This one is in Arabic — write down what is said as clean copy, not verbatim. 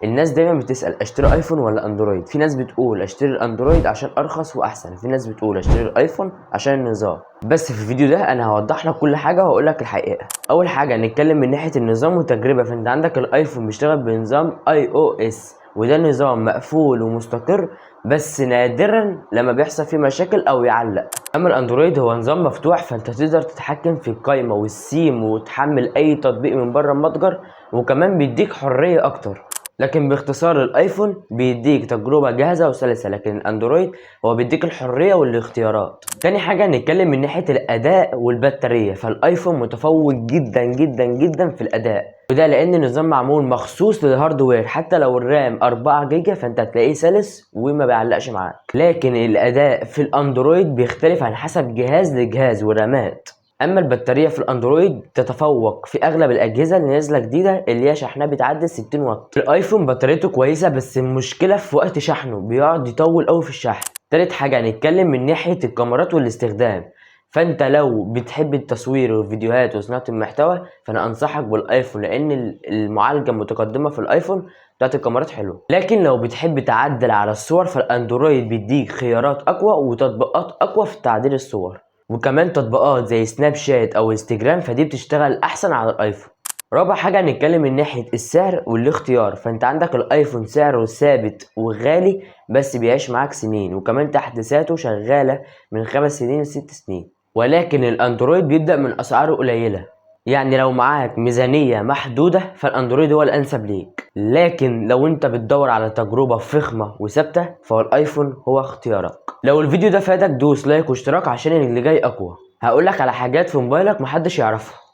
الناس دايما بتسأل اشتري ايفون ولا اندرويد. في ناس بتقول اشتري الاندرويد عشان ارخص واحسن، في ناس بتقول اشتري الايفون عشان النظام. بس في الفيديو ده انا هوضح لك كل حاجه وهقول لك الحقيقه. اول حاجه هنتكلم من ناحيه النظام والتجربه. فانت عندك الايفون بيشتغل بنظام iOS، وده نظام مقفول ومستقر، بس نادرا لما بيحصل فيه مشاكل او يعلق. اما الاندرويد هو نظام مفتوح، فانت تقدر تتحكم في القائمه والسيم وتحمل اي تطبيق من بره المتجر، وكمان بيديك حريه اكتر. لكن باختصار الايفون بيديك تجربة جاهزة وسلسة، لكن الاندرويد هو بيديك الحرية والاختيارات. تاني حاجة هنتكلم من ناحية الاداء والبطارية. فالايفون متفوق جدا جدا جدا في الاداء، وده لان النظام معمول مخصوص للهاردوير. حتى لو الرام 4 جيجا فانت هتلاقيه سلس وما بيعلقش معاك. لكن الاداء في الاندرويد بيختلف عن حسب جهاز لجهاز ورامات. اما البطاريه في الاندرويد تتفوق في اغلب الاجهزه اللي نازله جديده اللي هي شحنها بتعدي 60 واط. الايفون بطاريته كويسه، بس المشكله في وقت شحنه بيقعد يطول قوي في الشحن. تالت حاجه هنتكلم من ناحيه الكاميرات والاستخدام. فانت لو بتحب التصوير والفيديوهات وصناعه المحتوى فانا انصحك بالايفون، لان المعالجه المتقدمه في الايفون بتاعت الكاميرات حلوه. لكن لو بتحب تعدل على الصور فالاندرويد بيديك خيارات اقوى وتطبيقات اقوى في تعديل الصور، وكمان تطبيقات زي سناب شات او انستجرام، فدي بتشتغل احسن على الايفون. رابع حاجه هنتكلم من ناحيه السعر والاختيار. فانت عندك الايفون سعره ثابت وغالي، بس بيعيش معاك سنين، وكمان تحديثاته شغاله من 5 سنين ل6 سنين. ولكن الاندرويد بيبدا من اسعاره قليله، يعني لو معاك ميزانيه محدوده فالاندرويد هو الانسب ليك. لكن لو انت بتدور على تجربه فخمه وثابته فهو الايفون هو اختيارك. لو الفيديو ده فادك دوس لايك واشتراك عشان اللي جاي اقوى. هقولك على حاجات في موبايلك محدش يعرفها.